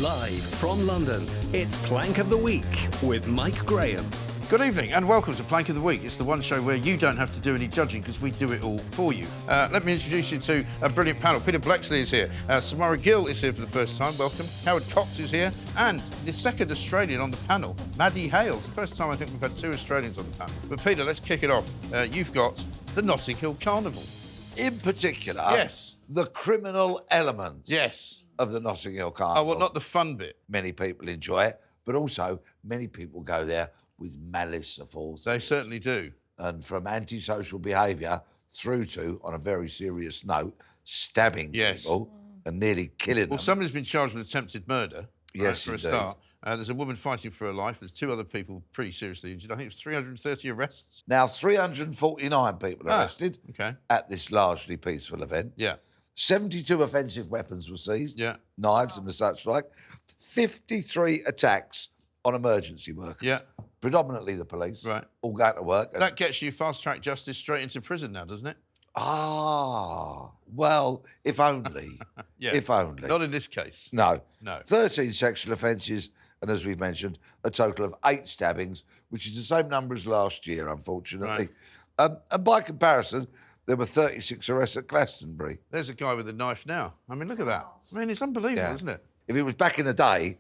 Live from London, it's Plank of the Week with Mike Graham. Good evening and welcome to Plank of the Week. It's the one show where you don't have to do any judging because we do it all for you. Let me introduce you to a brilliant panel. Peter Bleksley is here. Samara Gill is here for the first time. Welcome. Howard Cox is here. And the second Australian on the panel, Maddie Hale. It's the first time I think we've had two Australians on the panel. But Peter, let's kick it off. You've got the Notting Hill Carnival. In particular, yes, the criminal elements yes. of the Notting Hill Carnival. Oh, well, not the fun bit. Many people enjoy it, but also many people go there with malice aforethought. They certainly do. And from antisocial behaviour through to, on a very serious note, stabbing people and nearly killing them. Well, somebody's been charged with attempted murder. Yes, for a start. There's a woman fighting for her life. There's two other people pretty seriously injured. I think it's 330 arrests. Now, 349 people arrested at this largely peaceful event. Yeah. 72 offensive weapons were seized. Yeah. Knives and the such like. 53 attacks on emergency workers. Yeah. Predominantly the police. Right. All going to work. That gets you fast-track justice straight into prison now, doesn't it? Ah, well, if only. Yeah. If only. Not in this case. No. No. 13 sexual offences, and as we've mentioned, a total of 8 stabbings, which is the same number as last year, unfortunately. Right. And by comparison, there were 36 arrests at Glastonbury. There's a guy with a knife now. I mean, look at that. I mean, it's unbelievable, isn't it? If it was back in the day,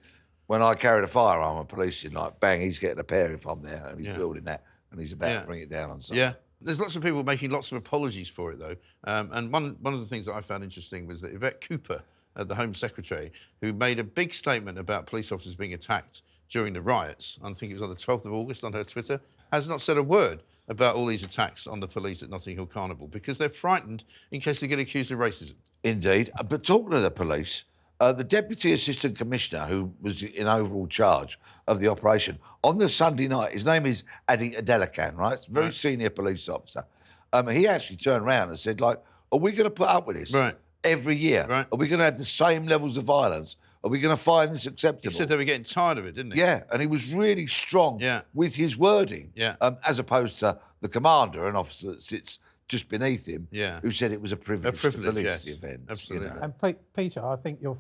when I carried a firearm and police in, like, bang, he's getting a pair if I'm there, and he's building that, and he's about to bring it down on something. Yeah. There's lots of people making lots of apologies for it, though. And one of the things that I found interesting was that Yvette Cooper, the Home Secretary, who made a big statement about police officers being attacked during the riots, I think it was on the 12th of August on her Twitter, has not said a word about all these attacks on the police at Notting Hill Carnival because they're frightened in case they get accused of racism. Indeed. But talking of the police, the Deputy Assistant Commissioner, who was in overall charge of the operation, on the Sunday night, his name is Adi Adelakan, right? It's a very senior police officer. He actually turned around and said, like, are we going to put up with this every year? Right. Are we going to have the same levels of violence? Are we going to find this acceptable? He said they were getting tired of it, didn't he? Yeah, and he was really strong with his wording, as opposed to the commander, an officer that sits just beneath him, who said it was a privilege to police the event. Absolutely. You know? And Peter, I think you'll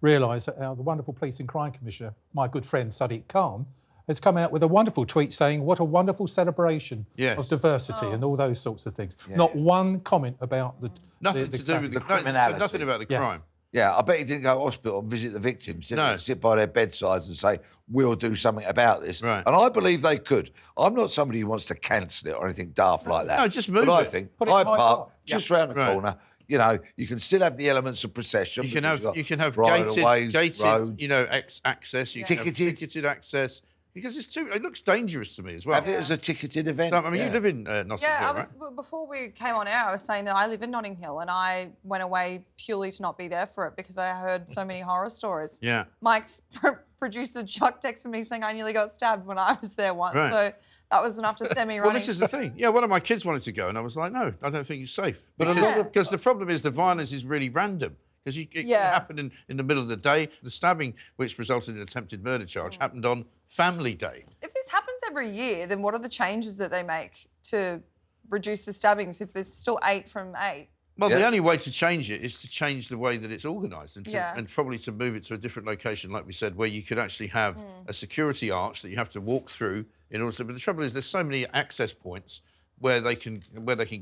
realise that the wonderful Police and Crime Commissioner, my good friend Sadiq Khan, has come out with a wonderful tweet saying what a wonderful celebration of diversity and all those sorts of things. Not one comment about the... Nothing to do with the criminality. Nothing about the crime. Yeah, I bet he didn't go to hospital and visit the victims. Didn't sit by their bedsides and say, we'll do something about this. Right. And I believe they could. I'm not somebody who wants to cancel it or anything daft like that. No, just move but I it. think Put it Hyde in Hyde Park, Park. just round the corner, you know, you can still have the elements of procession. You can have bridleways, gated roads. you know, access. You can have ticketed access. Because it looks dangerous to me as well. Have it as a ticketed event. So, I mean, you live in Notting Hill, right? Before we came on air, I was saying that I live in Notting Hill and I went away purely to not be there for it because I heard so many horror stories. Yeah. Mike's producer, Chuck, texted me saying I nearly got stabbed when I was there once. Right. So that was enough to send me running. Well, this is the thing. Yeah, one of my kids wanted to go and I was like, no, I don't think it's safe. Because the problem is the violence is really random. Because it can happen in the middle of the day. The stabbing, which resulted in an attempted murder charge, happened on Family Day. If this happens every year, then what are the changes that they make to reduce the stabbings if there's still 8 from 8? Well, the only way to change it is to change the way that it's organised and probably to move it to a different location, like we said, where you could actually have a security arch that you have to walk through in order to... But the trouble is there's so many access points where they can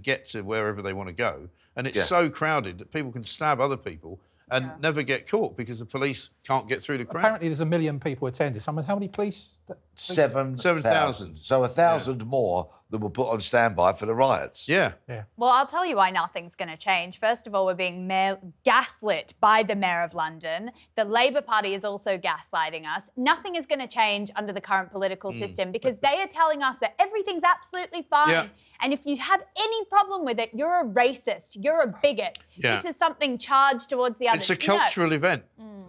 get to wherever they want to go. And it's so crowded that people can stab other people and never get caught because the police can't get through the crowd. Apparently there's 1 million people attended. How many police? 7,000. So 1,000 more that were put on standby for the riots. Yeah. Well, I'll tell you why nothing's going to change. First of all, we're being gaslit by the Mayor of London. The Labour Party is also gaslighting us. Nothing is going to change under the current political system because they are telling us that everything's absolutely fine. Yeah. And if you have any problem with it, you're a racist, you're a bigot. Yeah. This is something charged towards the others. It's a cultural event.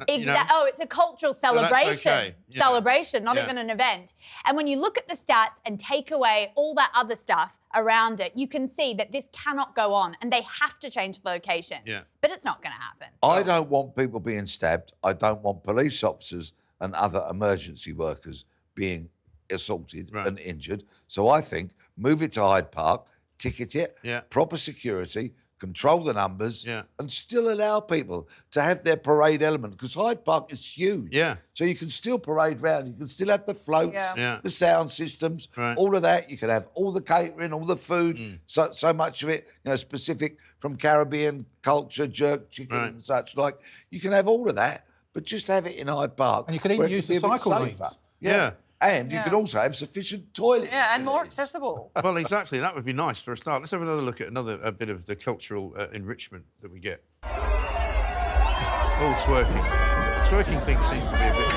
Exactly. Oh, it's a cultural celebration. So that's okay. Celebration, not even an event. And when you look at the stats and take away all that other stuff around it, you can see that this cannot go on and they have to change the location. Yeah. But it's not going to happen. I don't want people being stabbed. I don't want police officers and other emergency workers being assaulted and injured. So I think move it to Hyde Park, ticket it, proper security, control the numbers, Yeah. and still allow people to have their parade element, because Hyde Park is huge. Yeah. So you can still parade round. You can still have the floats, Yeah. the sound systems, Right. all of that. You can have all the catering, all the food, so much of it, specific from Caribbean culture, jerk chicken and such like. You can have all of that, but just have it in Hyde Park. And you can even where it use be the a bit cycle lanes. safer. Yeah. And you can also have sufficient toilet. Yeah, and more facilities. accessible. Well, exactly. That would be nice for a start. Let's have another look at a bit of the cultural enrichment that we get. All twerking. The twerking thing seems to be a bit...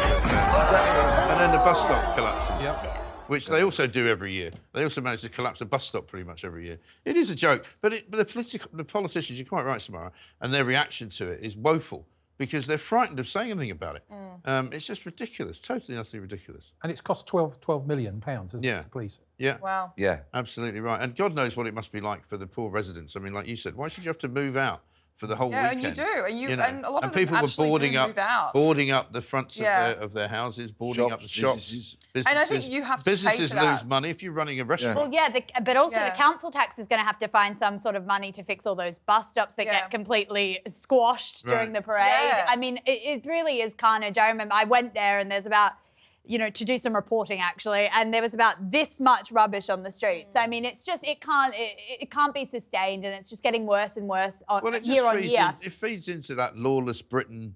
and then the bus stop collapses. Yep. Which they also do every year. They also manage to collapse a bus stop pretty much every year. It is a joke, but the politicians, you're quite right, Samara, and their reaction to it is woeful because they're frightened of saying anything about it. It's just ridiculous, totally, utterly ridiculous. And it's cost £12 million, isn't it, to police? Yeah. Wow. Yeah. Absolutely right. And God knows what it must be like for the poor residents. I mean, like you said, why should you have to move out for the whole weekend? Yeah, and you do. And a lot of them people were actually boarding do up, move out. boarding up the fronts of their houses, boarding up the shops. Businesses. And I think you have to pay businesses for that. lose money if you're running a restaurant. Well, yeah, but also Yeah. the council tax is going to have to find some sort of money to fix all those bus stops that Yeah. get completely squashed during Right. the parade. Yeah. I mean, it really is carnage. I remember I went there and there's about, to do some reporting actually, and there was about this much rubbish on the streets. I mean, it's just, it can't be sustained, and it's just getting worse and worse Well, it year just on year. it feeds into that lawless Britain,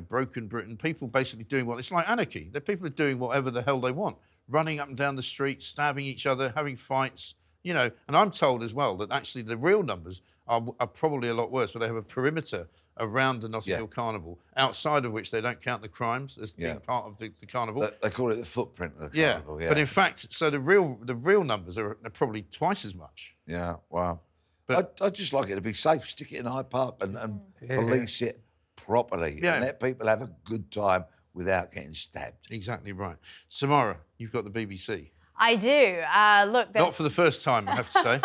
broken Britain. People basically doing it's like anarchy. The people are doing whatever the hell they want, running up and down the street, stabbing each other, having fights. And I'm told as well that actually the real numbers are probably a lot worse, where they have a perimeter around the Notting Hill Carnival, outside of which they don't count the crimes as being part of the carnival. They call it the footprint of the carnival. Yeah. But in fact, so the real numbers are probably twice as much. Yeah, wow. But- I'd just like it to be safe. Stick it in Hyde Park and police it properly. Yeah. And let people have a good time without getting stabbed. Exactly right. Samara, you've got the BBC. I do. Look, Not for the first time, I have to say.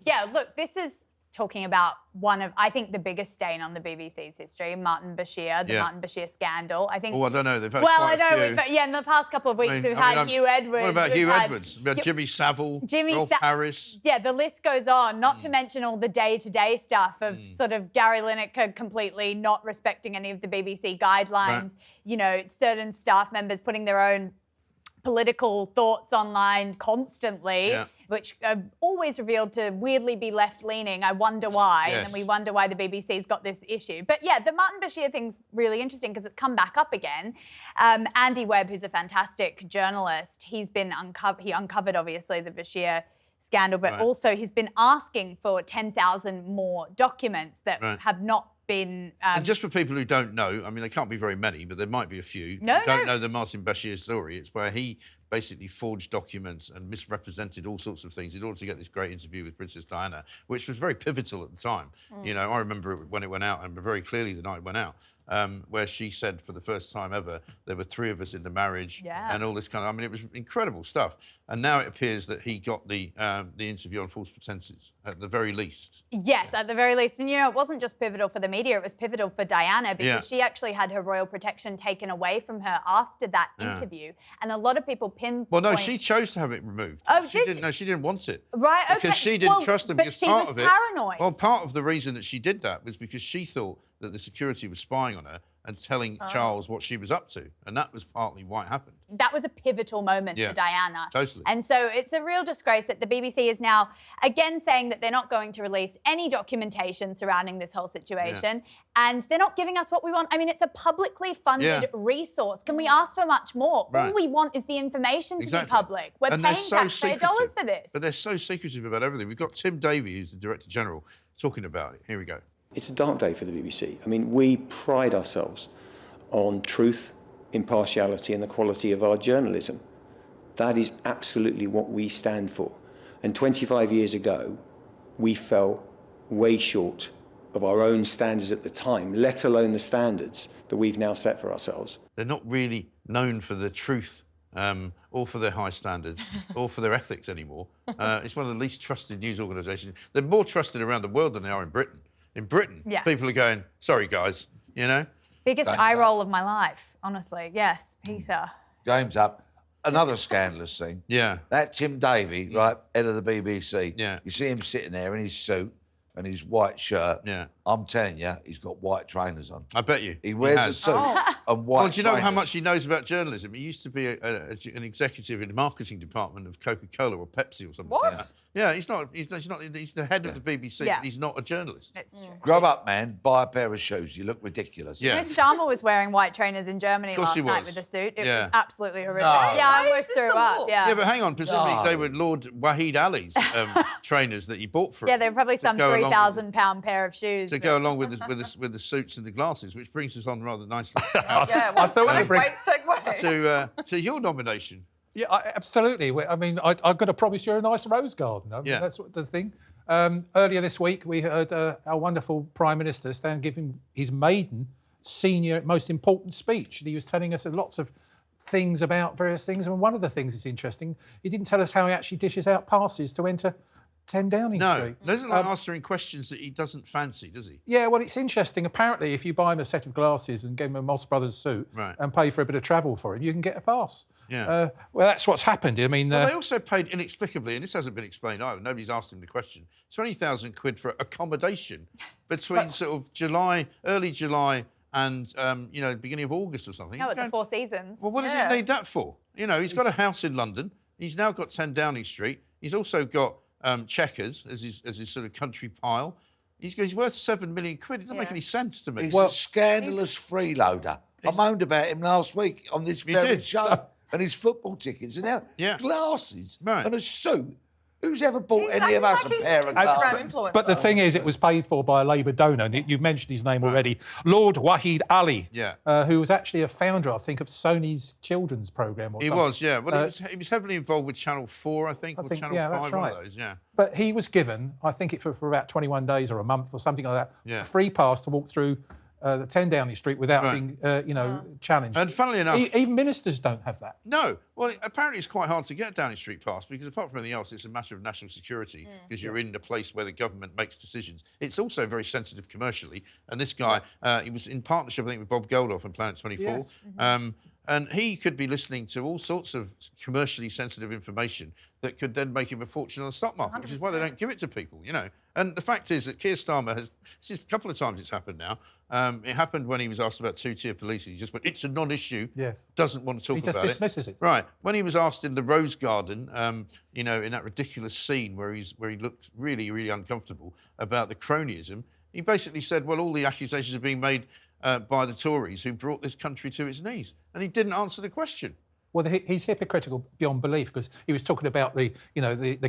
yeah, look, this is talking about one of, I think, the biggest stain on the BBC's history, Martin Bashir, the Martin Bashir scandal. I think. Oh, I don't know. They've had Well, quite I know, a few. but in the past couple of weeks, we've had Hugh Edwards. What about we've Hugh had- Edwards? We've had Jimmy Savile, Rolf Harris. Yeah, the list goes on, not to mention all the day-to-day stuff of sort of Gary Lineker completely not respecting any of the BBC guidelines, certain staff members putting their own political thoughts online constantly, which are always revealed to weirdly be left-leaning. I wonder why, and then we wonder why the BBC's got this issue. But yeah, the Martin Bashir thing's really interesting because it's come back up again. Andy Webb, who's a fantastic journalist, he uncovered obviously the Bashir scandal, but also he's been asking for 10,000 more documents that have not been... and just for people who don't know, I mean, there can't be very many, but there might be a few who don't know the Martin Bashir story. It's where he basically forged documents and misrepresented all sorts of things in order to get this great interview with Princess Diana, which was very pivotal at the time. I remember it when it went out, and very clearly the night it went out, where she said for the first time ever, there were 3 of us in the marriage and all this kind of... I mean, it was incredible stuff. And now it appears that he got the interview on false pretences, at the very least. Yes, at the very least. And, it wasn't just pivotal for the media, it was pivotal for Diana because she actually had her royal protection taken away from her after that interview. And a lot of people pinpoint... Well, no, she chose to have it removed. Oh, she didn't. No, she didn't want it. Right, okay. Because she didn't trust them. But Because she part was of it... paranoid. Well, part of the reason that she did that was because she thought that the security was spying on her and telling Charles what she was up to. And that was partly why it happened. That was a pivotal moment for Diana. Totally. And so it's a real disgrace that the BBC is now again saying that they're not going to release any documentation surrounding this whole situation. And they're not giving us what we want. I mean, it's a publicly funded resource. Can we ask for much more? All we want is the information to be public. We're paying taxpayer dollars for this. But they're so secretive about everything. We've got Tim Davie, who's the Director General, talking about it. Here we go. It's a dark day for the BBC. I mean, we pride ourselves on truth, impartiality and the quality of our journalism. That is absolutely what we stand for. And 25 years ago, we fell way short of our own standards at the time, let alone the standards that we've now set for ourselves. They're not really known for the truth or for their high standards or for their ethics anymore. It's one of the least trusted news organisations. They're more trusted around the world than they are in Britain. In Britain, people are going, sorry, guys, Biggest eye roll of my life, honestly. Yes, Peter. Game's up. Another scandalous thing. Yeah. That Tim Davie, right, head of the BBC. Yeah. You see him sitting there in his suit, and his white shirt. Yeah. I'm telling you, he's got white trainers on. I bet you. He wears a suit and white Well, do you know how trainers. much he knows about journalism? He used to be an executive in the marketing department of Coca-Cola or Pepsi or something. What? Like that. Yeah, he's not. He's the head of the BBC, Yeah. but he's not a journalist. It's true. Grow up, man. Buy a pair of shoes. You look ridiculous. Yeah. Keir Starmer was wearing white trainers in Germany course last he night was. with a suit. It Yeah. was absolutely horrific. No. Yeah, I Why is almost this threw the up. law? Yeah. Yeah, but hang on. Presumably No. they were Lord Wahid Ali's trainers that he bought for him. Yeah, they were probably some go along with- £3,000 pair of shoes. to go along with the suits and the glasses, which brings us on rather nicely Yeah, what thought a we'd bring- great segue. to your nomination. Yeah, absolutely. I mean, I'm going to promise you a nice rose garden. I mean, Yeah. that's what the thing. Earlier this week, we heard our wonderful Prime Minister stand giving his maiden senior, most important speech. And he was telling us lots of things about various things. And one of the things that's interesting, he didn't tell us how he actually dishes out passes to enter 10 Downing No, Street. he doesn't like answering questions that he doesn't fancy, does he? Yeah, well, it's interesting. Apparently, if you buy him a set of glasses and give him a Moss Brothers suit Right. and pay for a bit of travel for him, you can get a pass. Yeah. Well, that's what's happened. I mean, Well, they also paid inexplicably, and this hasn't been explained either. Nobody's asked him the question. 20,000 quid for accommodation between sort of early July, and beginning of August or something. No, at the Four Seasons. Well, what does he need that for? You know, he's got a house in London. He's now got 10 Downing Street. He's also got Chequers as his sort of country pile. He's worth 7 million quid. It doesn't make any sense to me. He's a scandalous freeloader. I moaned about him last week on this very did? show. And his football tickets. And now glasses and a suit. Who's ever bought any of us a pair of glasses? But the thing is, it was paid for by a Labour donor. And you've mentioned his name already. Lord Wahid Ali, who was actually a founder, I think, of Sony's children's programme. He was, yeah. Well, he was heavily involved with Channel 4, I think, or Channel 5, that's one right. of those, yeah. But he was given, I think, for about 21 days or a month or something like that, Yeah. a free pass to walk through the 10 Downing Street without being, challenged. And funnily enough... Even ministers don't have that. No. Well, apparently it's quite hard to get Downing Street pass because apart from anything else, it's a matter of national security because you're in the place where the government makes decisions. It's also very sensitive commercially. And this guy, he was in partnership, I think, with Bob Geldof and Planet 24. Yes. And he could be listening to all sorts of commercially sensitive information that could then make him a fortune on the stock market, 100%. which is why they don't give it to people, you know. And the fact is that Keir Starmer has, this is a couple of times it's happened now. It happened when he was asked about two-tier policing. He just went, it's a non-issue, doesn't want to talk about it. He just dismisses it. Right. When he was asked in the Rose Garden, in that ridiculous scene where he looked really, really uncomfortable about the cronyism, he basically said, well, all the accusations are being made by the Tories who brought this country to its knees. And he didn't answer the question. Well, he's hypocritical beyond belief because he was talking about the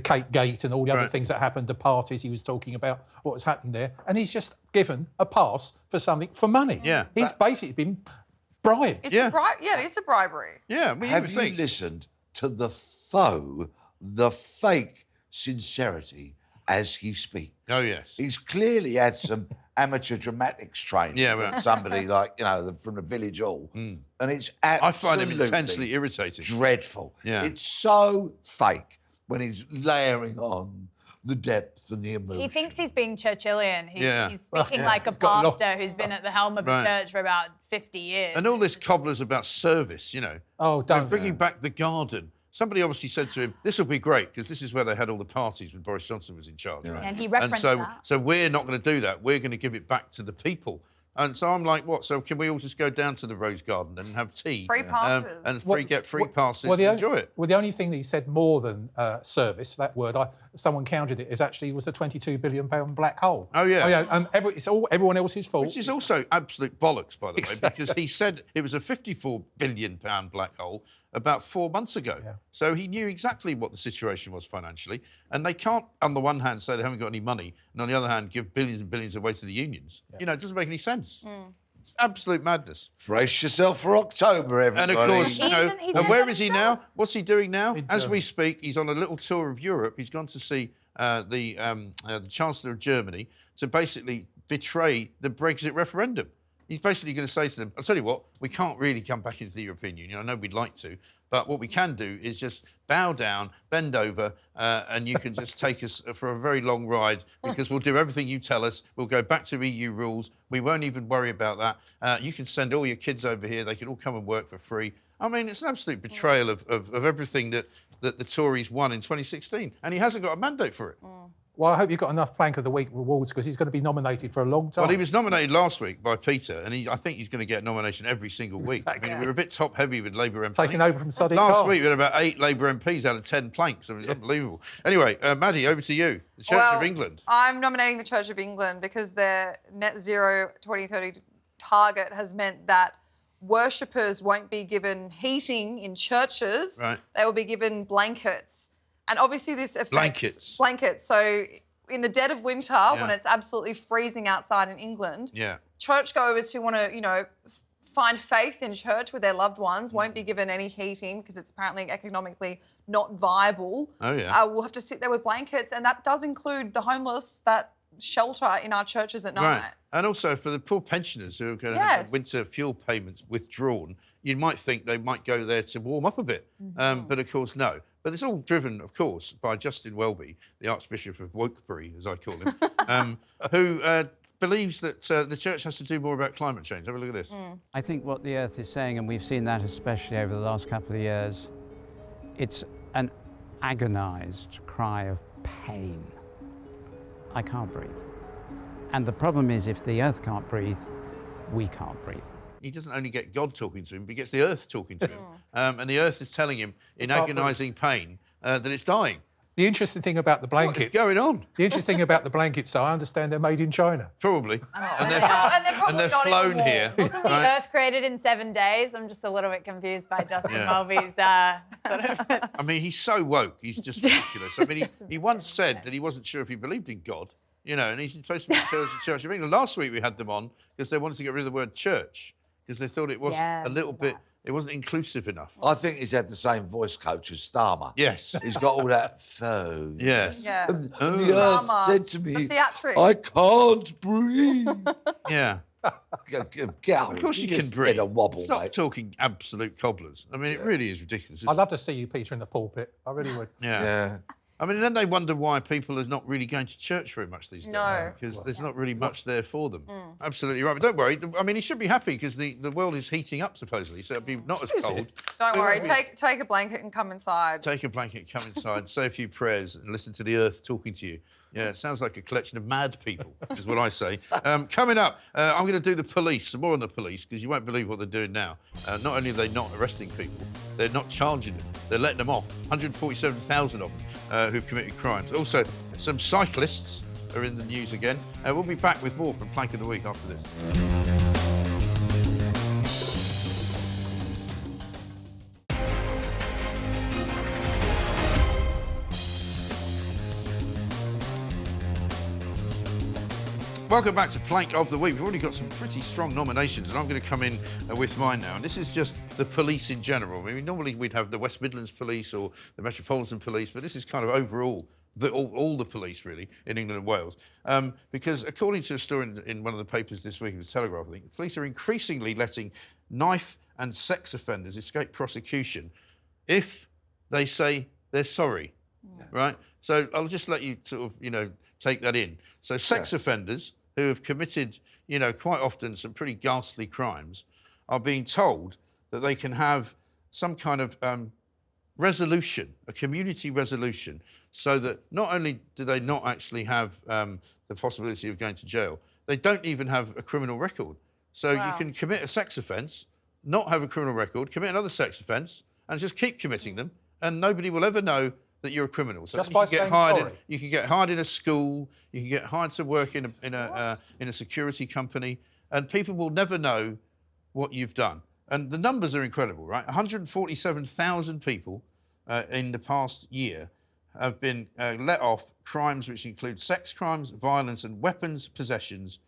Cape Gate and all the other things that happened, the parties. He was talking about what was happening there. And he's just given a pass for something for money. Yeah. He's basically been bribed. It's it's a bribery. Yeah. Well, Have you listened to the fake sincerity as he speaks? Oh, yes. He's clearly had some amateur dramatics training from somebody like, from the village hall. And it's absolutely I find him intensely irritating. Dreadful. Yeah. It's so fake when he's layering on the depth and the emotion. He thinks he's being Churchillian. He's speaking like a He's got a lot- pastor who's been at the helm of the church for about 50 years. And all this cobbler's about service, you know. Oh, don't. Bringing back the garden. Somebody obviously said to him, this will be great, because this is where they had all the parties when Boris Johnson was in charge. Right? And he referenced that. So we're not going to do that. We're going to give it back to the people. And so I'm like, what? So can we all just go down to the Rose Garden and have tea? Free passes. And get free passes and enjoy it? Well, the only thing that he said more than service, that word, someone counted it, is actually was a £22 billion black hole. Oh, yeah. And it's all everyone else's fault. Which is also absolute bollocks, by the Exactly. way, because he said it was a £54 billion black hole about 4 months ago. Yeah. So he knew exactly what the situation was financially. And they can't, on the one hand, say they haven't got any money, and on the other hand, give billions and billions away to the unions. Yeah. You know, it doesn't make any sense. It's absolute madness. Brace yourself for October, everybody. And of course, and where is he himself. now? What's he doing now? As we speak, he's on a little tour of Europe. He's gone to see the Chancellor of Germany to basically betray the Brexit referendum. He's basically going to say to them, I'll tell you what, we can't really come back into the European Union. I know we'd like to, but what we can do is just bow down, bend over, and you can just take us for a very long ride because we'll do everything you tell us. We'll go back to EU rules. We won't even worry about that. You can send all your kids over here. They can all come and work for free. I mean, it's an absolute betrayal of everything that the Tories won in 2016, and he hasn't got a mandate for it. Well, I hope you've got enough Plank of the Week rewards because he's going to be nominated for a long time. Well, he was nominated last week by Peter, and I think he's going to get a nomination every single week. Exactly. I mean, we're a bit top-heavy with Labour MPs. Taking over from Sadiq Last Khan. week, we had about 8 Labour MPs out of 10 planks. I mean, it's unbelievable. Anyway, Maddie, over to you. The Church of England. I'm nominating the Church of England because their net zero 2030 target has meant that worshippers won't be given heating in churches. Right. They will be given blankets. And obviously this affects... Blankets. So in the dead of winter, when it's absolutely freezing outside in England, churchgoers who want to, find faith in church with their loved ones won't be given any heating because it's apparently economically not viable. Oh, yeah. We'll have to sit there with blankets, and that does include the homeless that shelter in our churches at night. Right. And also for the poor pensioners who are going to have their winter fuel payments withdrawn, you might think they might go there to warm up a bit. But of course, no. But it's all driven, of course, by Justin Welby, the Archbishop of Wokebury, as I call him, who believes that the church has to do more about climate change. Have a look at this. I think what the Earth is saying, and we've seen that especially over the last couple of years, it's an agonised cry of pain. I can't breathe. And the problem is, if the Earth can't breathe, we can't breathe. He doesn't only get God talking to him, but he gets the Earth talking to him. And the Earth is telling him, in agonising pain, that it's dying. The interesting thing about the blankets... What is going on? The interesting thing about the blankets, I understand they're made in China. Probably. And they're flown here. Wasn't the Earth created in 7 days? I'm just a little bit confused by Justin Welby's sort of... I mean, he's so woke, he's just ridiculous. I mean, he once said that he wasn't sure if he believed in God, and he's supposed to be the Church of England. Last week we had them on because they wanted to get rid of the word church because they thought it was a little bit... It wasn't inclusive enough. I think he's had the same voice coach as Starmer. Yes. He's got all that phone. Yes. Yeah. And the Earth said to me, the theatrics. I can't breathe. Yeah. Get out. Of course you can breathe. A wobble, Stop mate. talking absolute cobblers. I mean, it really is ridiculous. I'd love to see you, Peter, in the pulpit. I really would. Yeah. I mean, then they wonder why people are not really going to church very much these days. No. Because there's not really much there for them. Absolutely right. But don't worry. I mean, he should be happy because the world is heating up, supposedly, so it'll be not as cold. Don't worry. Take a blanket and come inside. Take a blanket, come inside, say a few prayers and listen to the earth talking to you. Yeah, it sounds like a collection of mad people, is what I say. Coming up, I'm going to do the police, some more on the police, because you won't believe what they're doing now. Not only are they not arresting people, they're not charging them, they're letting them off. 147,000 of them who've committed crimes. Also, some cyclists are in the news again. We'll be back with more from Plank of the Week after this. Welcome back to Plank of the Week. We've already got some pretty strong nominations, and I'm going to come in with mine now. And this is just the police in general. I mean, normally we'd have the West Midlands Police or the Metropolitan Police, but this is kind of overall all the police, really, in England and Wales. Because according to a story in one of the papers this week, it was Telegraph, I think, the police are increasingly letting knife and sex offenders escape prosecution if they say they're sorry, right? So I'll just let you sort of, take that in. So sex offenders who have committed, quite often some pretty ghastly crimes are being told that they can have some kind of resolution, a community resolution, so that not only do they not actually have the possibility of going to jail, they don't even have a criminal record. So you can commit a sex offence, not have a criminal record, commit another sex offence, and just keep committing them, and nobody will ever know that you're a criminal. So just by saying sorry. You can get hired in a school, you can get hired to work in a security company, and people will never know what you've done. And the numbers are incredible, right? 147,000 people in the past year have been let off crimes which include sex crimes, violence and weapons possessions,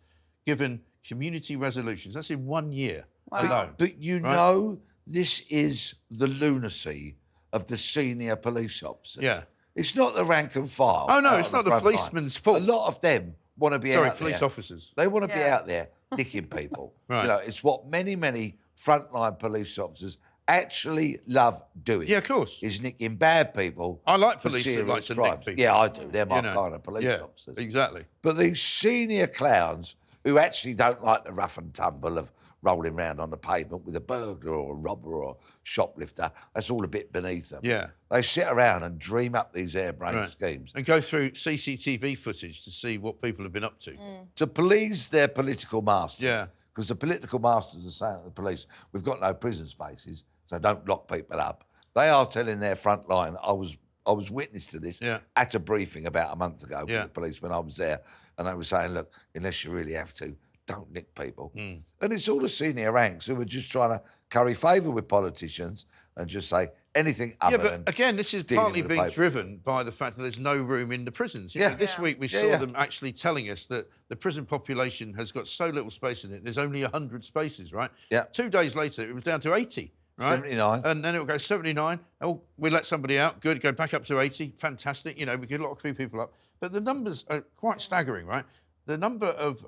given community resolutions. That's in 1 year alone. But you know this is the lunacy of the senior police officer. Yeah. It's not the rank and file. Oh, no, it's not the policeman's fault. A lot of them want to be out there. Sorry, police officers. They want to be out there nicking people. Right. It's what many, many frontline police officers actually love doing. Yeah, of course. Is nicking bad people. I like for police that serious like to crimes. nick people. Yeah, I do. They're my kind of police officers. Exactly. But these senior clowns who actually don't like the rough and tumble of rolling around on the pavement with a burglar or a robber or a shoplifter. That's all a bit beneath them. Yeah. They sit around and dream up these harebrained schemes. And go through CCTV footage to see what people have been up to. To please their political masters. Yeah. Because the political masters are saying to the police, we've got no prison spaces, so don't lock people up. They are telling their front line, I was witness to this at a briefing about a month ago with the police when I was there, and they were saying, look, unless you really have to, don't nick people. And it's all the senior ranks who are just trying to curry favour with politicians and just say anything other than... Yeah, but again, this is partly being driven by the fact that there's no room in the prisons. You know, this week we saw them actually telling us that the prison population has got so little space in it, there's only 100 spaces, right? Yeah. 2 days later, it was down to 80. Right? 79. And then it will go 79. Oh, we let somebody out. Good. Go back up to 80. Fantastic. You know, we could lock a few people up. But the numbers are quite staggering, right? The number of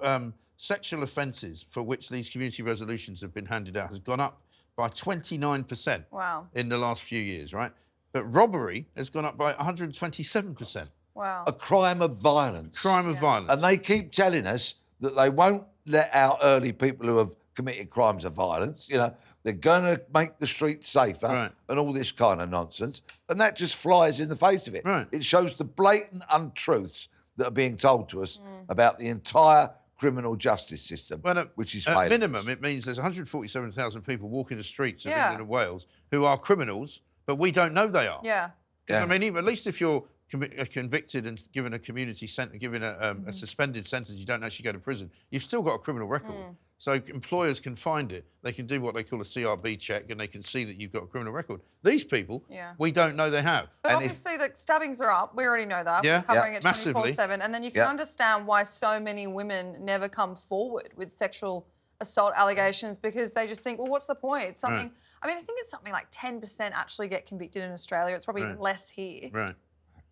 sexual offences for which these community resolutions have been handed out has gone up by 29% in the last few years, right? But robbery has gone up by 127%. Wow. A crime of violence. Crime of violence. And they keep telling us that they won't let out early people who have committed crimes of violence. You know, they're going to make the streets safer and all this kind of nonsense. And that just flies in the face of it. It shows the blatant untruths that are being told to us about the entire criminal justice system, which is failing. At minimum, it means there's 147,000 people walking the streets of England and Wales who are criminals, but we don't know they are. Yeah. I mean, even, at least if you're convicted and given a community sentence, given a suspended sentence, you don't actually go to prison, you've still got a criminal record. So employers can find it. They can do what they call a CRB check and they can see that you've got a criminal record. These people, we don't know they have. But obviously the stabbings are up. We already know that. We're covering it 24/7. And then you can understand why so many women never come forward with sexual assault allegations, because they just think, well, what's the point? It's something... I mean, I think it's something like 10% actually get convicted in Australia. It's probably even less here.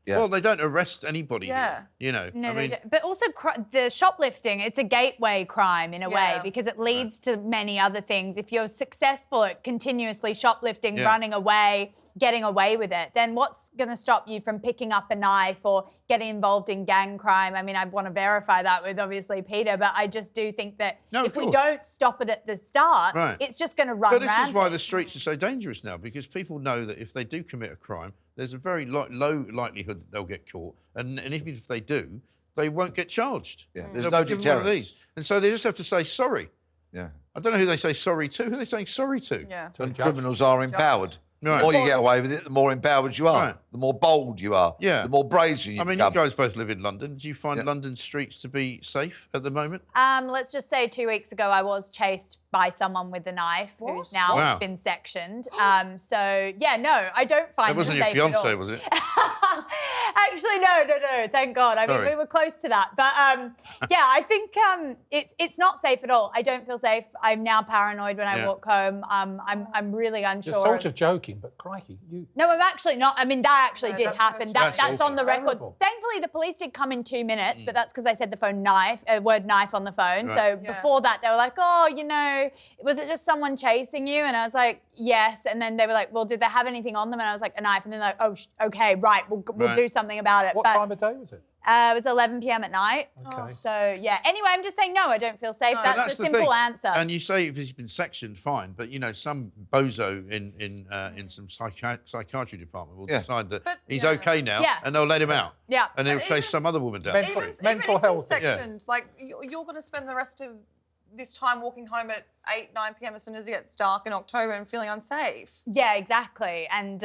Yeah. Well, they don't arrest anybody here, you know. No, I mean, but also the shoplifting, it's a gateway crime in a way because it leads to many other things. If you're successful at continuously shoplifting, running away, getting away with it, then what's going to stop you from picking up a knife or getting involved in gang crime? I mean, I want to verify that with obviously Peter, but I just do think that if we don't stop it at the start, it's just going to run rampant. But this is why the streets are so dangerous now, because people know that if they do commit a crime, there's a very low likelihood that they'll get caught. And even if they do, they won't get charged. There's no deterrence. And so they just have to say sorry. I don't know who they say sorry to. Who are they saying sorry to? And criminals are empowered. The more you get away with it, the more empowered you are. The more bold you are. The more brazen you become. I mean, you guys both live in London. Do you find London streets to be safe at the moment? Let's just say 2 weeks ago I was chased by someone with a knife who's now been sectioned. So, yeah, no, I don't find it wasn't safe your fiancé, at all. was it? Actually, no, thank God. I mean, we were close to that. But, yeah, I think it's not safe at all. I don't feel safe. I'm now paranoid when I walk home. I'm really unsure. You're sort of joking, but crikey, you... No, I'm actually not. I mean, that actually did happen. That's on the record. Terrible. Thankfully, the police did come in 2 minutes, but that's because I said the word knife on the phone. So before that, they were like, oh, you know, was it just someone chasing you? And I was like, yes. And then they were like, well, did they have anything on them? And I was like, a knife. And then they're like, oh, okay, right, we'll do something about it. What time of day was it? It was 11 p.m. at night. Okay. So, yeah. Anyway, I'm just saying, no, I don't feel safe. That's a simple answer. And you say if he's been sectioned, fine. But, you know, some bozo in some psychiatry department will decide that he's OK now and they'll let him out. Yeah. And they'll say some other woman down. Mental health. Sectioned, like, you're going to spend the rest of this time walking home at 8, 9 p.m. as soon as it gets dark in October and feeling unsafe. Yeah, exactly. And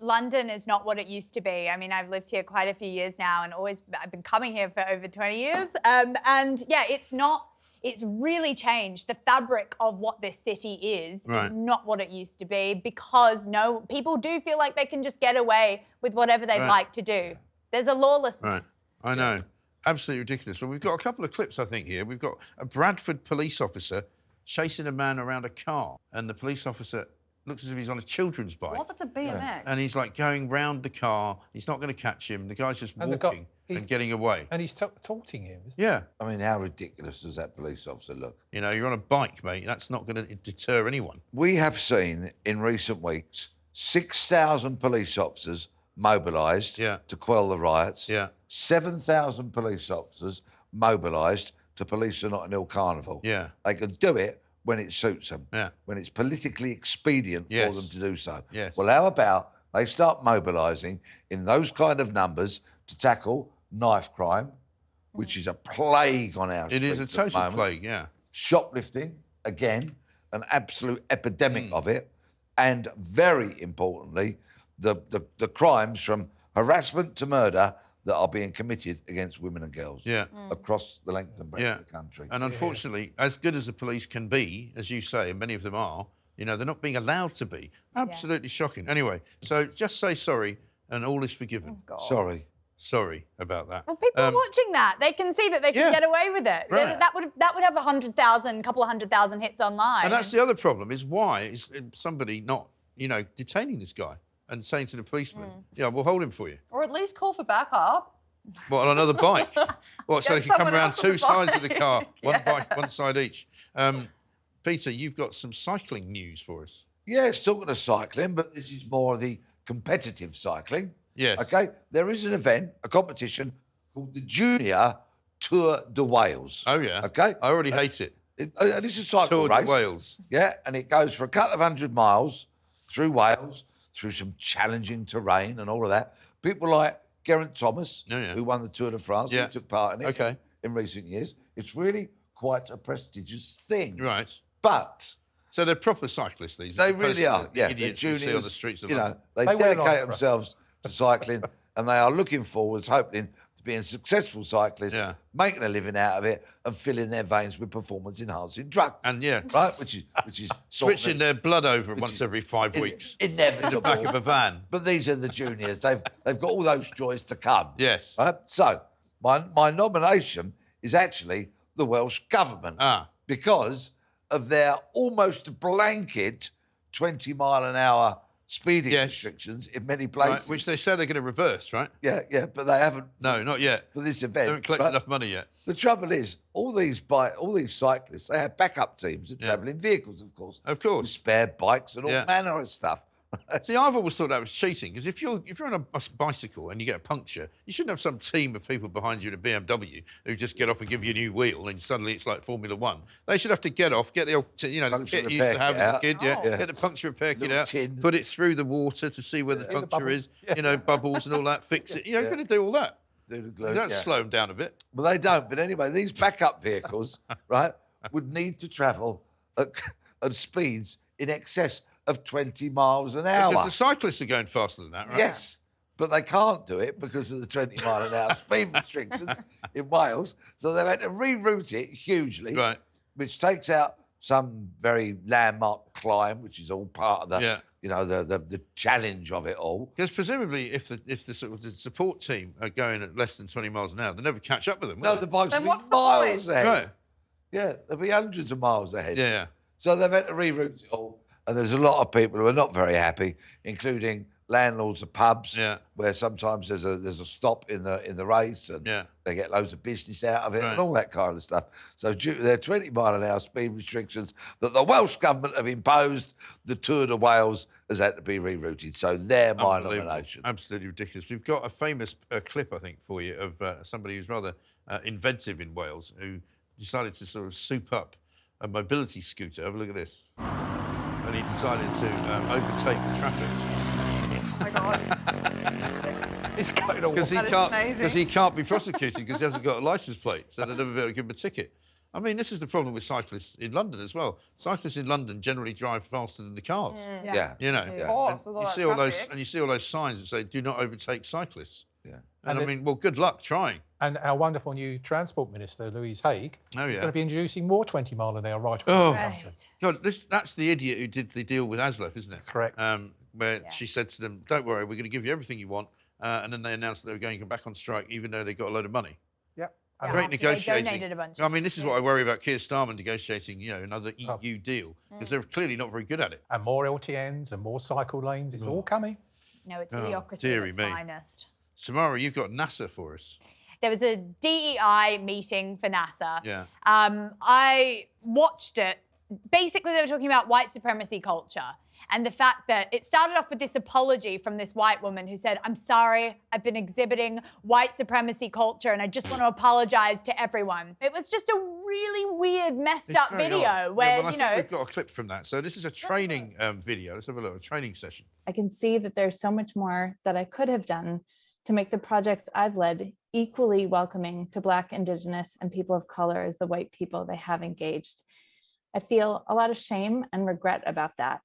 London is not what it used to be. I mean, I've lived here quite a few years now and I've been coming here for over 20 years. And yeah, it's really changed. The fabric of what this city is not what it used to be, because people do feel like they can just get away with whatever they'd like to do. There's a lawlessness. I know. Absolutely ridiculous. Well, we've got a couple of clips, I think, here. We've got a Bradford police officer chasing a man around a car, and the police officer looks as if he's on a children's bike. What? That's a BMX. And he's, like, going round the car. He's not going to catch him. The guy's just walking and getting away. And he's taunting him, isn't he? Yeah. I mean, how ridiculous does that police officer look? You know, you're on a bike, mate. That's not going to deter anyone. We have seen, in recent weeks, 6,000 police officers mobilised to quell the riots. 7,000 police officers mobilised to police the Notting Hill Carnival. Yeah. They can do it when it suits them, Yeah. when it's politically expedient Yes. for them to do so. Yes. Well, how about they start mobilising in those kind of numbers to tackle knife crime, which is a plague on our It streets is a at the total moment. plague, yeah. Shoplifting, again, an absolute epidemic of it. And very importantly, the crimes from harassment to murder that are being committed against women and girls across the length and breadth of the country. And unfortunately, as good as the police can be, as you say, and many of them are, you know, they're not being allowed to be. Absolutely shocking. Anyway, so just say sorry and all is forgiven. Sorry. Sorry about that. Well, people are watching that. They can see that they can get away with it. Right. That would have 100,000, couple of 100,000 hits online. And that's the other problem, is why is somebody not, you know, detaining this guy and saying to the policeman, yeah, we'll hold him for you. Or at least call for backup. What, on another bike? What, so they can come someone around else on two the sides of the bike. car, one bike, one side each. Peter, you've got some cycling news for us. Yeah, it's talking of cycling, but this is more of the competitive cycling. Yes. OK? There is an event, a competition called the Junior Tour de Wales. Oh, yeah. OK? I already hate it. And it's a cycle Tour race. de Wales. Yeah, and it goes for a couple of 100 miles through Wales, through some challenging terrain and all of that. People like Geraint Thomas, who won the Tour de France, who took part in it in recent years. It's really quite a prestigious thing. Right. But... So they're proper cyclists, these. They really are, the yeah. idiots They're you see on juniors, the streets of you London. know, they dedicate themselves to cycling and they are looking forwards, hoping to being successful cyclists, making a living out of it and filling their veins with performance-enhancing drugs. And right, which is switching their blood over once every 5 weeks. Inevitable. In the back of a van. But these are the juniors. They've got all those joys to come. Yes. Right? So my nomination is actually the Welsh Government because of their almost blanket 20-mile-an-hour speeding restrictions in many places. Right, which they said they're going to reverse, right? Yeah, but they haven't. No, not yet. For this event. They haven't collected enough money yet. The trouble is, all these cyclists, they have backup teams that travel in vehicles, of course. Of course. With spare bikes and all manner of stuff. See, I've always thought that was cheating, because if you're on a bicycle and you get a puncture, you shouldn't have some team of people behind you in a BMW who just get off and give you a new wheel and suddenly it's like Formula One. They should have to get off, get the old, the kit you used to have as a kid, get the puncture repair kit out, put it through the water to see where the puncture is, bubbles and all that, fix it. You're going to do all that. You don't slow them down a bit. Well, they don't. But anyway, these backup vehicles, right, would need to travel at speeds in excess of 20 miles an hour. Because the cyclists are going faster than that, right? Yes, but they can't do it because of the 20-mile-an-hour speed restrictions in Wales. So they've had to reroute it hugely, which takes out some very landmark climb, which is all part of the, the challenge of it all. Because presumably, if the support team are going at less than 20 miles an hour, they'll never catch up with them. No, the bikes will be miles ahead. Right. Yeah, they'll be hundreds of miles ahead. Yeah. So they've had to reroute it all. And there's a lot of people who are not very happy, including landlords of pubs, where sometimes there's a stop in the race, and they get loads of business out of it and all that kind of stuff. So due to their 20-mile-an-hour speed restrictions that the Welsh Government have imposed, the Tour de Wales has had to be rerouted. So they're my nomination. Absolutely ridiculous. We've got a famous clip, I think, for you of somebody who's rather inventive in Wales who decided to sort of soup up a mobility scooter. Have a look at this. And he decided to overtake the traffic. Oh my God. It's going on. Because he can't be prosecuted because he hasn't got a licence plate, so they'll never be able to give him a ticket. I mean, this is the problem with cyclists in London as well. Cyclists in London generally drive faster than the cars. You know, of course, with all you that see all traffic. those, and you see all those signs that say "Do not overtake cyclists." Yeah. And I mean, well, good luck trying. And our wonderful new Transport Minister, Louise Haigh, is going to be introducing more 20-mile-an-hour right across the country. God, that's the idiot who did the deal with ASLEF, isn't it? That's correct. Where she said to them, don't worry, we're going to give you everything you want. And then they announced that they were going to go back on strike, even though they got a load of money. Yep. Great negotiating. They donated a bunch. I mean, this is what I worry about Keir Starmer negotiating, another EU deal, because they're clearly not very good at it. And more LTNs and more cycle lanes. It's all coming. No, it's idiocracy at its finest. Samara, you've got NASA for us. There was a DEI meeting for NASA. Yeah. I watched it. Basically, they were talking about white supremacy culture. And the fact that it started off with this apology from this white woman who said, "I'm sorry, I've been exhibiting white supremacy culture and I just want to apologise to everyone." It was just a really weird, messed up video where, I think we've got a clip from that. So this is a training video. Let's have a look, a training session. I can see that there's so much more that I could have done to make the projects I've led equally welcoming to Black, Indigenous, and people of color as the white people they have engaged. I feel a lot of shame and regret about that.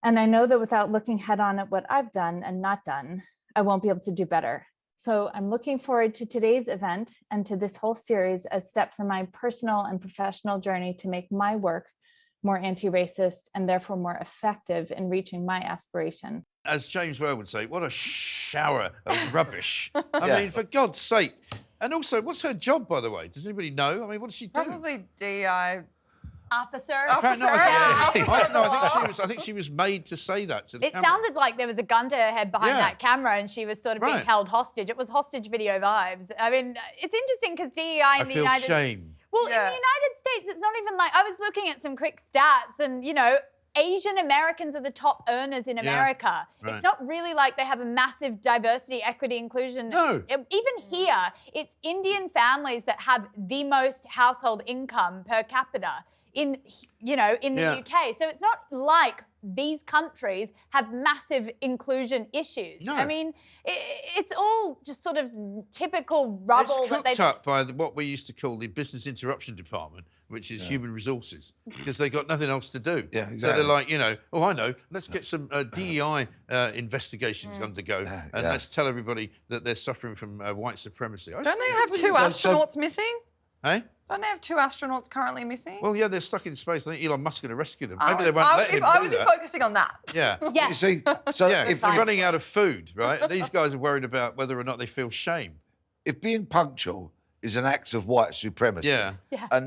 And I know that without looking head on at what I've done and not done, I won't be able to do better. So I'm looking forward to today's event and to this whole series as steps in my personal and professional journey to make my work more anti-racist and therefore more effective in reaching my aspiration. As James Whale would say, what a shower of rubbish. I mean, for God's sake. And also, what's her job, by the way? Does anybody know? I mean, what does she do? Probably DI. Officer. I think she was made to say that to the camera. It sounded like there was a gun to her head behind that camera and she was sort of being held hostage. It was hostage video vibes. I mean, it's interesting because DEI in the United States... I feel shame. Well, in the United States, it's not even like... I was looking at some quick stats and, you know, Asian Americans are the top earners in America. It's not really like they have a massive diversity, equity, inclusion. No. Even here, it's Indian families that have the most household income per capita in the UK. So it's not like these countries have massive inclusion issues. No. I mean, it's all just sort of typical rubble. It's cooked up by what we used to call the Business Interruption Department, which is human resources, because they got nothing else to do. Yeah, exactly. So they're like, I know, let's get some DEI investigations undergo, and let's tell everybody that they're suffering from white supremacy. Don't they have 2 astronauts missing? Eh? Don't they have 2 astronauts currently missing? Well, yeah, they're stuck in space. I think Elon Musk's going to rescue them. Maybe they won't let him do I would be focusing on that. Yeah. Yeah. You see, so if they're running out of food, right, these guys are worried about whether or not they feel shame. if being punctual is an act of white supremacy, and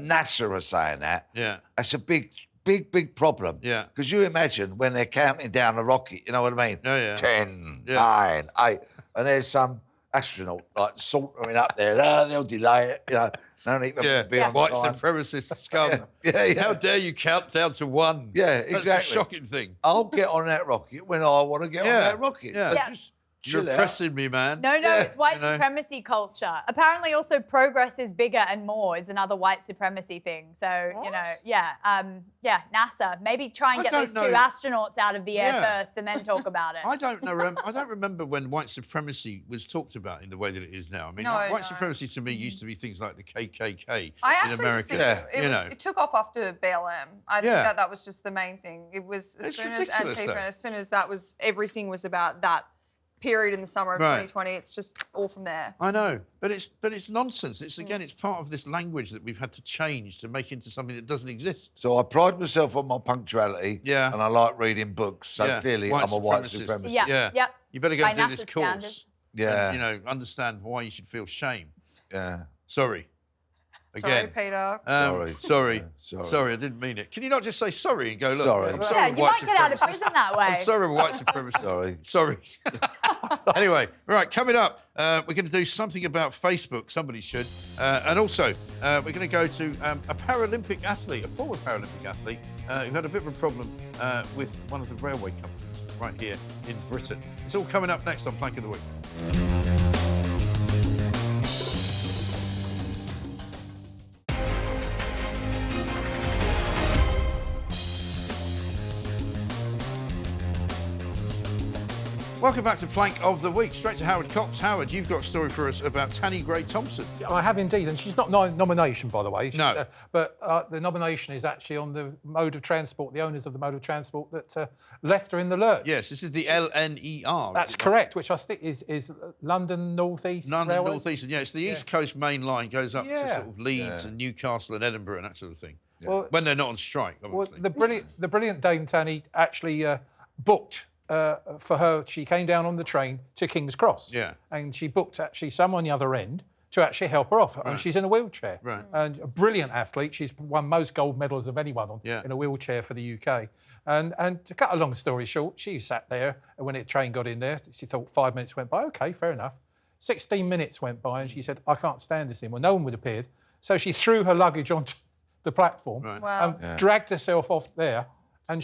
NASA are saying that, that's a big problem. Yeah. Because you imagine when they're counting down a rocket, you know what I mean? Oh, yeah. 10, 9, 8, and there's some astronaut like sauntering up there. They'll delay it, you know. No need to be on white time. supremacist scum. How dare you count down to 1? Yeah, exactly. That's a shocking thing. I'll get on that rocket when I want to get on that rocket. Yeah. You're oppressing me, man. No, it's white supremacy culture. Apparently also progress is bigger and more is another white supremacy thing. So, NASA, maybe try and get those 2 astronauts out of the air first and then talk about it. I don't know. I don't remember when white supremacy was talked about in the way that it is now. I mean, white supremacy to me used to be things like the KKK in America. It took off after BLM. I think that was just the main thing. It was as soon as Antifa and as soon as everything was about that period in the summer of 2020, it's just all from there. I know, but it's nonsense. It's it's part of this language that we've had to change to make into something that doesn't exist. So I pride myself on my punctuality, and I like reading books. So clearly, I'm a white supremacist. Yeah. You better go and do this course. Standards. Yeah. And, understand why you should feel shame. Yeah. Sorry. Again. Sorry, Peter. Sorry, I didn't mean it. Can you not just say sorry and go, look, sorry. I'm sorry, you might get out of prison that way. I'm sorry, white supremacist. Sorry. Anyway, right, coming up, we're going to do something about Facebook. Somebody should. And also, we're going to go to a Paralympic athlete, a former Paralympic athlete, who had a bit of a problem with one of the railway companies right here in Britain. It's all coming up next on Plank of the Week. Welcome back to Plank of the Week. Straight to Howard Cox. Howard, you've got a story for us about Tanni Grey-Thompson. I have indeed, and she's not nomination, by the way. No. But the nomination is actually on the mode of transport, the owners of the mode of transport that left her in the lurch. Yes, this is the LNER. That's correct, which I think is London North East. London North Eastern, it's the East Coast main line, goes up to sort of Leeds and Newcastle and Edinburgh and that sort of thing. Yeah. Well, when they're not on strike, obviously. Well, the brilliant Dame Tanni actually booked. For her, she came down on the train to King's Cross. Yeah. And she booked actually someone on the other end to actually help her off. Right. And she's in a wheelchair. Right. And a brilliant athlete. She's won most gold medals of anyone in a wheelchair for the UK. And to cut a long story short, she sat there and when the train got in there, she thought 5 minutes went by. OK, fair enough. 16 minutes went by and she said, I can't stand this anymore. No one would appear. So she threw her luggage onto the platform and dragged herself off there And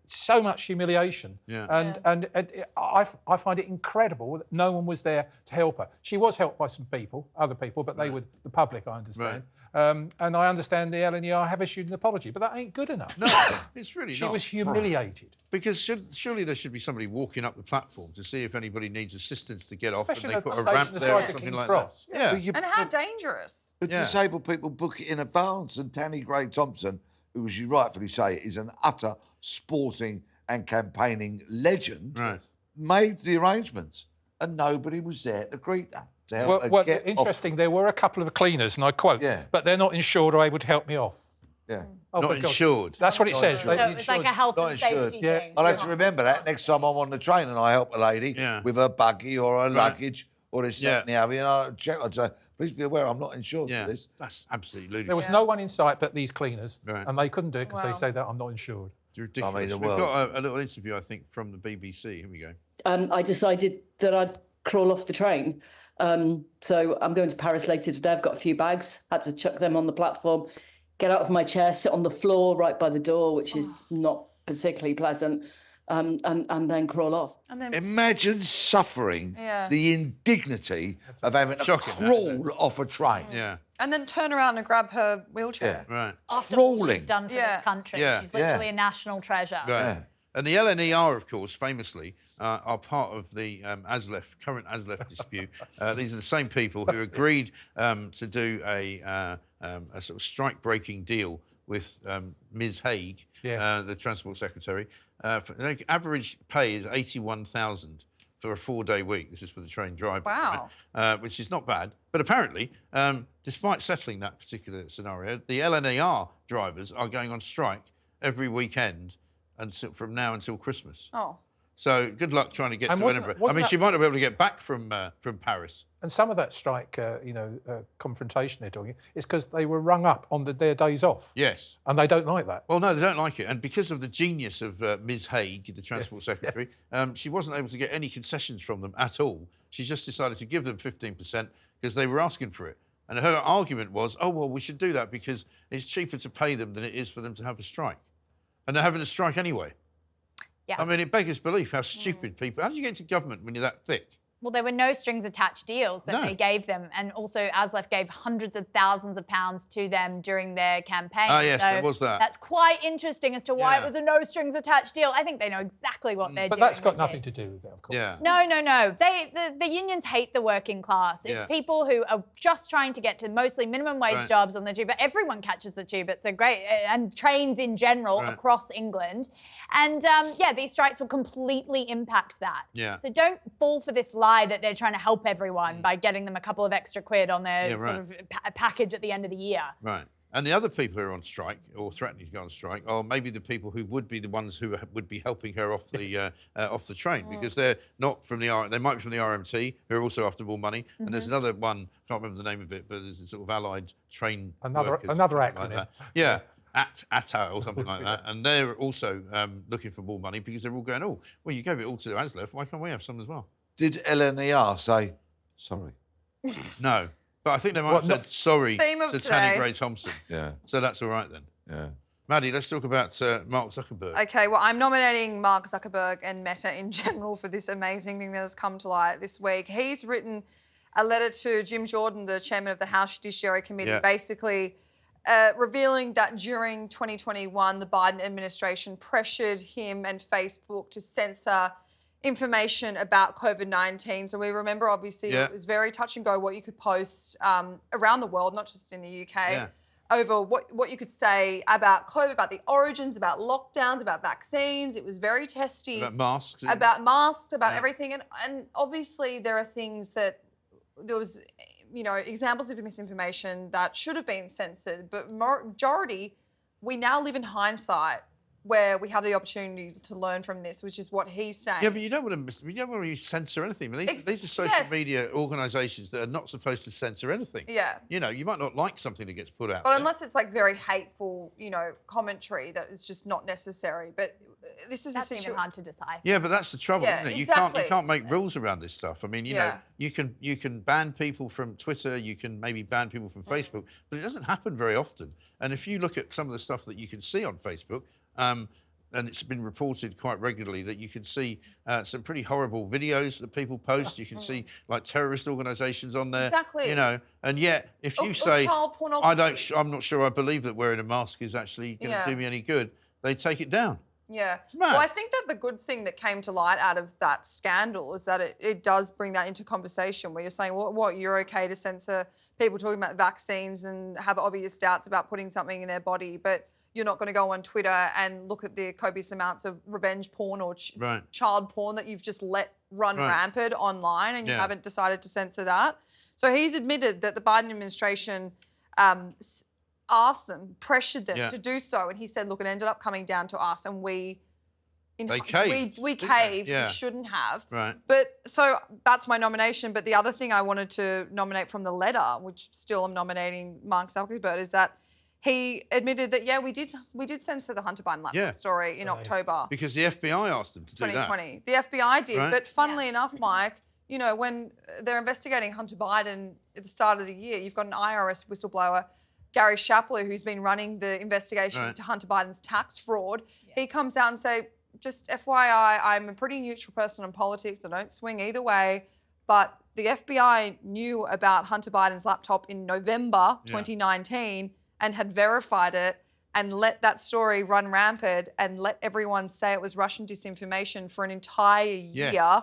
so much humiliation. Yeah. And I find it incredible that no one was there to help her. She was helped by some people, other people, but they were the public, I understand. Right. And I understand the LNER have issued an apology, but that ain't good enough. No, it's really not. She was humiliated. Because surely there should be somebody walking up the platform to see if anybody needs assistance to get off, Especially and they put a ramp there or something like that. Yeah. And how dangerous. But disabled people book it in advance, and Tanni Grey-Thompson, who, as you rightfully say, is an utter sporting and campaigning legend, made the arrangements, and nobody was there to greet her. Interesting, there were a couple of cleaners, and I quote, but they're not insured or able to help me off. Yeah. Not insured. That's what it says. So it's like a health and safety thing. I'll have to remember that next time I'm on the train and I help a lady with her buggy or her luggage or this, that, and the other, and I'll check, I'd say, please be aware I'm not insured for this. That's absolutely ludicrous. There was no one in sight but these cleaners, and they couldn't do it because they say that I'm not insured. It's ridiculous. We've got a little interview, I think, from the BBC. Here we go. I decided that I'd crawl off the train. So I'm going to Paris later today. I've got a few bags, had to chuck them on the platform, get out of my chair, sit on the floor right by the door, which is not particularly pleasant, and then crawl off. Imagine suffering the indignity of having to crawl off a train. Yeah. And then turn around and grab her wheelchair. Yeah. Right. After all she's done for this country. Yeah. She's literally a national treasure. Right. Yeah. And the LNER, of course, famously, are part of the current ASLEF dispute. These are the same people who agreed to do a sort of strike-breaking deal with Ms. Hague, the Transport Secretary. Their average pay is $81,000 for a 4-day week. This is for the train drivers, right? Which is not bad. But apparently, despite settling that particular scenario, the LNER drivers are going on strike every weekend from now until Christmas. Oh. So good luck trying to get to Edinburgh. I mean, she might not be able to get back from Paris. And some of that strike, confrontation they're talking, is because they were rung up on their days off. Yes. And they don't like that. Well, no, they don't like it. And because of the genius of Ms. Hague, the Transport Secretary, she wasn't able to get any concessions from them at all. She just decided to give them 15% because they were asking for it. And her argument was, oh, well, we should do that because it's cheaper to pay them than it is for them to have a strike. And they're having a strike anyway. Yeah. I mean, it beggars belief how stupid people... How do you get into government when you're that thick? Well, there were no strings attached deals that they gave them. And also, ASLEF gave hundreds of thousands of pounds to them during their campaign. Oh, yes, so there was that. That's quite interesting as to why it was a no strings attached deal. I think they know exactly what they're doing. But that's got nothing to do with it, of course. Yeah. No. The unions hate the working class. It's people who are just trying to get to mostly minimum wage jobs on the tube. But everyone catches the tube. It's a great... And trains in general across England. And, these strikes will completely impact that. Yeah. So don't fall for this lie that they're trying to help everyone by getting them a couple of extra quid on their sort of package at the end of the year. Right. And the other people who are on strike or threatening to go on strike are maybe the people who would be the ones who would be helping her off the train because they're not from the they might be from the RMT who are also after more money. And there's another one, can't remember the name of it, but there's a sort of allied train another acronym. Like that. Yeah. ATA or something like that, and they're also looking for more money because they're all going, oh, well, you gave it all to ASLEF, why can't we have some as well? Did LNER say sorry? No, but I think they might have said sorry to Tanni Grey-Thompson. Yeah. So that's all right then. Yeah. Maddie, let's talk about Mark Zuckerberg. Okay, well, I'm nominating Mark Zuckerberg and Meta in general for this amazing thing that has come to light this week. He's written a letter to Jim Jordan, the chairman of the House Judiciary Committee, basically revealing that during 2021, the Biden administration pressured him and Facebook to censor information about COVID-19. So we remember, obviously, it was very touch and go what you could post around the world, not just in the UK, over what you could say about COVID, about the origins, about lockdowns, about vaccines. It was very testy. About masks. About everything. And obviously there are things that there was... examples of misinformation that should have been censored, but majority, we now live in hindsight where we have the opportunity to learn from this, which is what he's saying. Yeah, but you don't want to censor anything. These are social media organisations that are not supposed to censor anything. Yeah. You might not like something that gets put out. But unless it's like very hateful, commentary that is just not necessary. But this is that's even hard to decide. Yeah, but that's the trouble, isn't it? Exactly. You can't make rules around this stuff. I mean, you can ban people from Twitter, you can maybe ban people from Facebook, but it doesn't happen very often. And if you look at some of the stuff that you can see on Facebook, and it's been reported quite regularly that you can see some pretty horrible videos that people post. You can see like terrorist organisations on there. Exactly. You know, and yet if you say, child pornography. I'm not sure I believe that wearing a mask is actually going to do me any good, they take it down. Yeah. It's mad. Well, I think that the good thing that came to light out of that scandal is that it does bring that into conversation where you're saying, well, what, you're okay to censor people talking about vaccines and have obvious doubts about putting something in their body, but you're not going to go on Twitter and look at the copious amounts of revenge porn or child porn that you've just let run rampant online and you haven't decided to censor that. So he's admitted that the Biden administration asked them, pressured them to do so. And he said, look, it ended up coming down to us and we caved. We shouldn't have. Right. But so that's my nomination. But the other thing I wanted to nominate from the letter, which still I'm nominating Mark Zuckerberg, is that he admitted that, we did censor the Hunter Biden laptop story in October. Because the FBI asked them to do that. 2020. The FBI did. Right. But funnily enough, Mike, you know, when they're investigating Hunter Biden at the start of the year, you've got an IRS whistleblower, Gary Shapler, who's been running the investigation into Hunter Biden's tax fraud. He comes out and say, just FYI, I'm a pretty neutral person on politics. I don't swing either way. But the FBI knew about Hunter Biden's laptop in November 2019 and had verified it and let that story run rampant and let everyone say it was Russian disinformation for an entire year.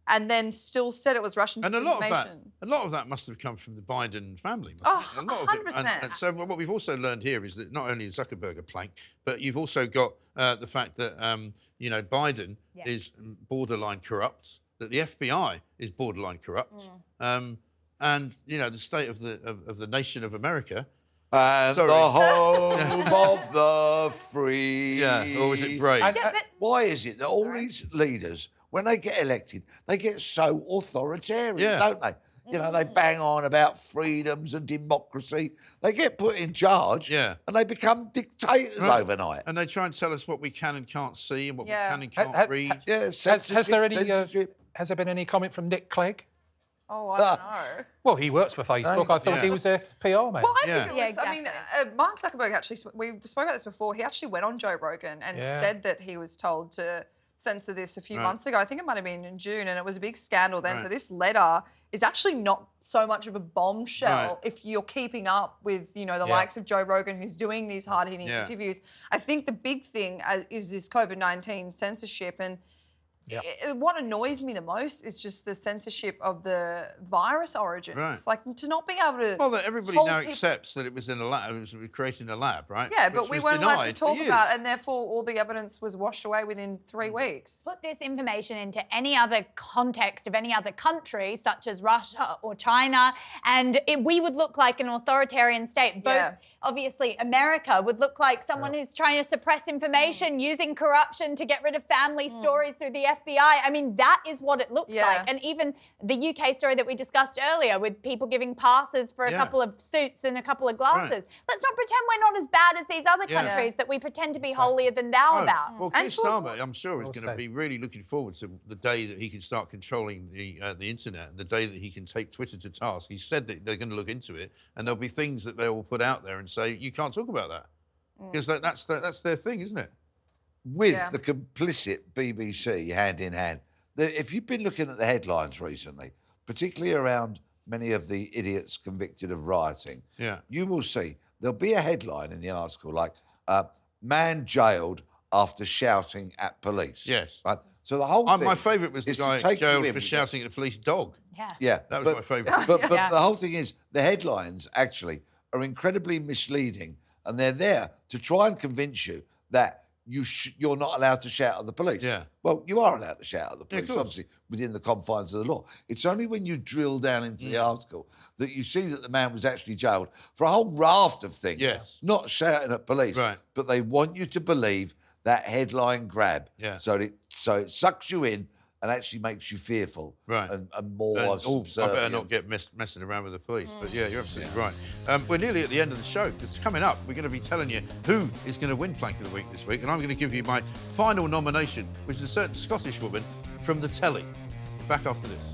And then still said it was Russian disinformation. A lot of that must have come from the Biden family. Oh, a lot 100%. Of it. And so what we've also learned here is that not only is Zuckerberg a plank, but you've also got the fact that, you know, Biden is borderline corrupt, that the FBI is borderline corrupt, and, you know, the state of the nation of America. And the home of the free. Yeah, or was it brave? Why is it that all these leaders, when they get elected, they get so authoritarian, don't they? You know, they bang on about freedoms and democracy. They get put in charge and they become dictators overnight. And they try and tell us what we can and can't see and what we can and can't read. Has there been any comment from Nick Clegg? Oh, I don't know. Well, he works for Facebook. I thought he was their PR man. Well, I think it was, exactly. I mean, Mark Zuckerberg actually, we spoke about this before, he actually went on Joe Rogan and said that he was told to censor this a few months ago. I think it might have been in June, and it was a big scandal then. So this letter is actually not so much of a bombshell if you're keeping up with, you know, the likes of Joe Rogan, who's doing these hard-hitting interviews. I think the big thing is this COVID-19 censorship, and what annoys me the most is just the censorship of the virus origins. Like, to not be able to... Well, that everybody now accepts that it was in a lab, it was created in a lab, right? Yeah, but we weren't allowed to talk about it, and therefore all the evidence was washed away within 3 weeks. Put this information into any other context of any other country, such as Russia or China, and we would look like an authoritarian state. Both, obviously, America would look like someone who's trying to suppress information, using corruption to get rid of family stories through the FBI. I mean, that is what it looks like. And even the UK story that we discussed earlier with people giving passes for a couple of suits and a couple of glasses. Let's not pretend we're not as bad as these other countries that we pretend to be holier than thou about. Well, Keir Starmer, I'm sure, is going to be really looking forward to the day that he can start controlling the internet, and the day that he can take Twitter to task. He said that they're going to look into it, and there'll be things that they will put out there and say, you can't talk about that. Because that's their thing, isn't it? With the complicit BBC hand in hand. If you've been looking at the headlines recently, particularly around many of the idiots convicted of rioting, you will see there'll be a headline in the article like, man jailed after shouting at police. Yes. Right? So the whole thing... My favourite was the guy jailed for shouting at the police dog. Yeah. That was my favourite. But the whole thing is, the headlines actually are incredibly misleading, and they're there to try and convince you that you're not allowed to shout at the police. Well, you are allowed to shout at the police, obviously, within the confines of the law. It's only when you drill down into the article that you see that the man was actually jailed for a whole raft of things, not shouting at police, but they want you to believe that headline grab. So it sucks you in and actually makes you fearful and more subservient. I better not get messing around with the police. But yeah, you're absolutely right. We're nearly at the end of the show. It's coming up. We're going to be telling you who is going to win Plank of the Week this week. And I'm going to give you my final nomination, which is a certain Scottish woman from the telly. Back after this.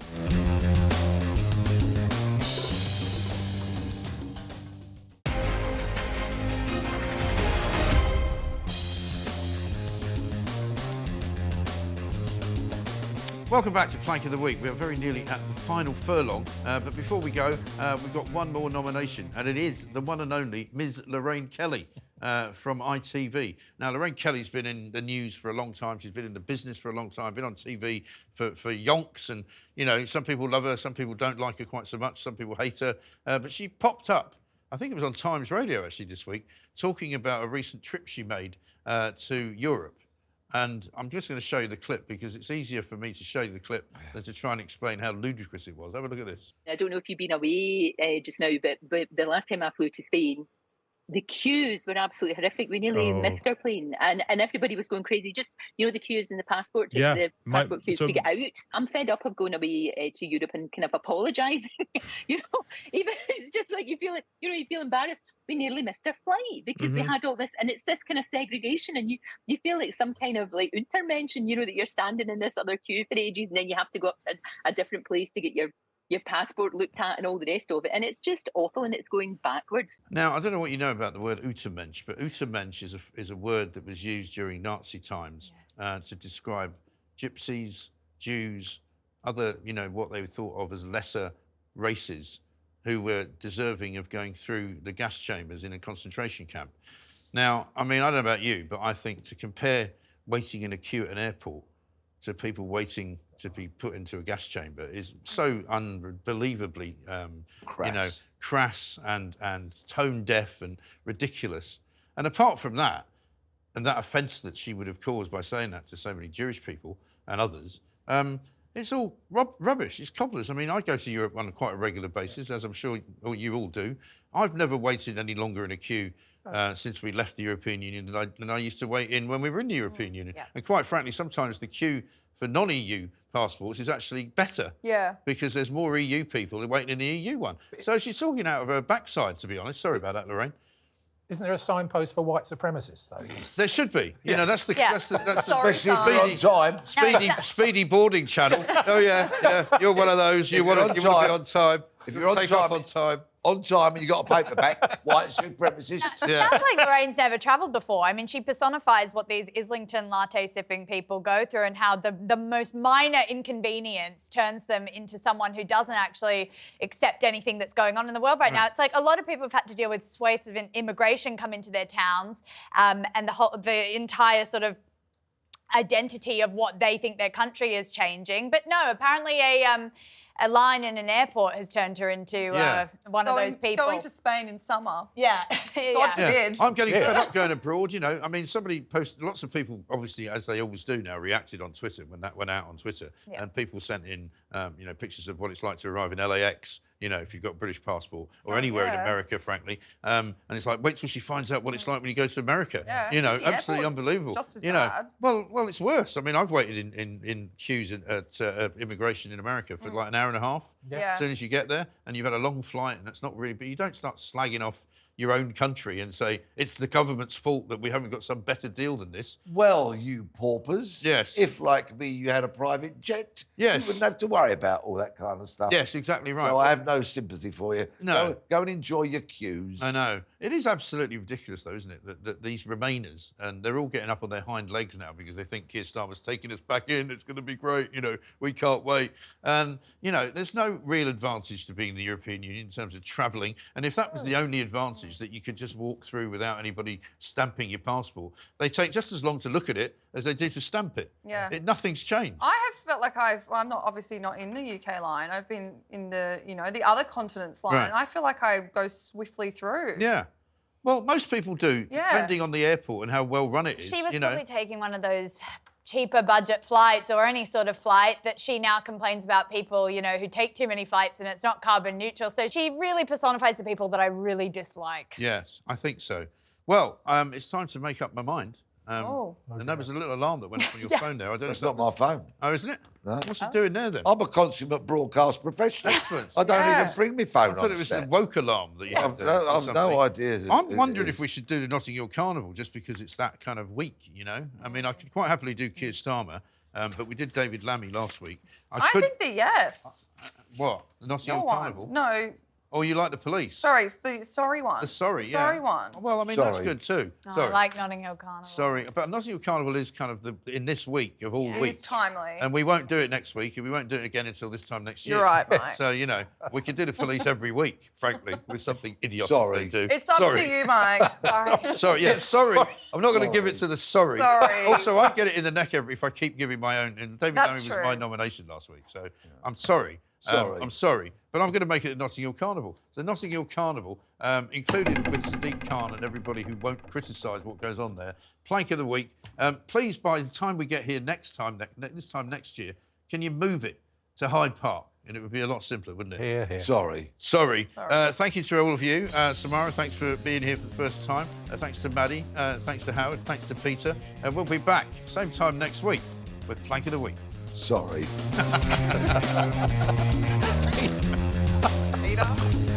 Welcome back to Plank of the Week. We are very nearly at the final furlong, but before we go, we've got one more nomination, and it is the one and only Ms. Lorraine Kelly from ITV. Now, Lorraine Kelly's been in the news for a long time. She's been in the business for a long time, been on TV for yonks, and, you know, some people love her, some people don't like her quite so much, some people hate her, but she popped up, I think it was on Times Radio, actually, this week, talking about a recent trip she made to Europe. And I'm just going to show you the clip because it's easier for me to show you the clip than to try and explain how ludicrous it was. Have a look at this. I don't know if you've been away just now, but the last time I flew to Spain, the queues were absolutely horrific. We nearly missed our plane, and everybody was going crazy. Just, you know, the queues in the passport, queues to get out. I'm fed up of going away to Europe and kind of apologising. You know, even just like you feel embarrassed. We nearly missed our flight because we had all this, and it's this kind of segregation, and you feel like some kind of like Untermenschen, you know, that you're standing in this other queue for ages, and then you have to go up to a different place to get your passport looked at and all the rest of it, and it's just awful, and it's going backwards. Now, I don't know what you know about the word Untermensch, but Untermensch is a word that was used during Nazi times to describe gypsies, Jews, other, you know, what they thought of as lesser races who were deserving of going through the gas chambers in a concentration camp. Now, I mean, I don't know about you, but I think to compare waiting in a queue at an airport to people waiting to be put into a gas chamber is so unbelievably, crass and tone deaf and ridiculous. And apart from that, and that offence that she would have caused by saying that to so many Jewish people and others, it's all rubbish. It's cobblers. I mean, I go to Europe on quite a regular basis, as I'm sure you all do. I've never waited any longer in a queue since we left the European Union than I used to wait in when we were in the European Union. Yeah. And quite frankly, sometimes the queue for non-EU passports is actually better. Yeah. Because there's more EU people waiting in the EU one. So she's talking out of her backside, to be honest. Sorry about that, Lorraine. Isn't there a signpost for white supremacists, though? There should be. You know, that's the speedy boarding channel. Oh yeah, you're one of those. You want to be on time. If you're on time and you got a paperback, white supremacist. Yeah. Sounds like Lorraine's never travelled before. I mean, she personifies what these Islington latte-sipping people go through and how the most minor inconvenience turns them into someone who doesn't actually accept anything that's going on in the world right now. It's like a lot of people have had to deal with swathes of immigration come into their towns, and the entire sort of identity of what they think their country is changing. But no, apparently a line in an airport has turned her into one of those people. Going to Spain in summer. Yeah. God forbid. I'm getting fed up going abroad, you know. I mean, somebody posted, lots of people, obviously, as they always do now, reacted on Twitter when that went out on Twitter. Yeah. And people sent in, you know, pictures of what it's like to arrive in LAX, you know, if you've got a British passport, or anywhere in America, frankly. And it's like, wait till she finds out what it's like when you go to America. Yeah. You know, absolutely unbelievable. Just as bad. Well, it's worse. I mean, I've waited in queues at immigration in America for like an hour and a half. Yeah. As soon as you get there, and you've had a long flight, and that's not really. But you don't start slagging off your own country and say it's the government's fault that we haven't got some better deal than this. Well, you paupers. Yes. If, like me, you had a private jet, you wouldn't have to worry about all that kind of stuff. Yes, exactly right. So I have no sympathy for you. No. Go and enjoy your queues. I know. It is absolutely ridiculous, though, isn't it, that these Remainers, and they're all getting up on their hind legs now because they think Keir Starmer's taking us back in. It's going to be great. You know, we can't wait. And, you know, there's no real advantage to being in the European Union in terms of travelling. And if that was the only advantage, that you could just walk through without anybody stamping your passport, they take just as long to look at it as they do to stamp it. Yeah. Nothing's changed. I have felt like I'm obviously not in the UK line. I've been in the, you know, the other continents line. Right. And I feel like I go swiftly through. Yeah. Well, most people do, depending on the airport and how well run it is. She was probably taking one of those cheaper budget flights or any sort of flight that she now complains about people, you know, who take too many flights and it's not carbon neutral. So she really personifies the people that I really dislike. Yes, I think so. Well, it's time to make up my mind. And that was a little alarm that went off on your phone there. I don't know if that's not my phone. Oh, isn't it? No. What's it doing there then? I'm a consummate broadcast professional. Excellent. I don't even bring my phone on. I thought it was the woke alarm that you had there. I've no idea. I'm wondering if we should do the Notting Hill Carnival just because it's that kind of week, you know? I mean, I could quite happily do Keir Starmer, but we did David Lammy last week. I think that yes. What? The Notting Hill Carnival? No. Or you like the police? Sorry, it's the sorry one. The sorry, the sorry one. Well, I mean, that's good too. Oh, sorry. I like Notting Hill Carnival. Sorry, but Notting Hill Carnival is kind of in this week of all weeks. It is timely. And we won't do it next week, and we won't do it again until this time next year. You're right, Mike. So, you know, we could do the police every week, frankly, with something idiotic they do. It's up to you, Mike. Sorry. Sorry, sorry. I'm not going to give it to the sorry. Sorry. Also, I get it in the neck if I keep giving my own. And David Bowie was my nomination last week, so I'm sorry. I'm sorry, but I'm going to make it a Notting Hill Carnival. So Notting Hill Carnival, included with Sadiq Khan and everybody who won't criticise what goes on there. Plank of the week. Please, by the time we get here this time next year, can you move it to Hyde Park? And it would be a lot simpler, wouldn't it? Yeah. Sorry. Thank you to all of you. Samara, thanks for being here for the first time. Thanks to Maddie. Thanks to Howard. Thanks to Peter. And we'll be back same time next week with Plank of the Week. Sorry. Peter?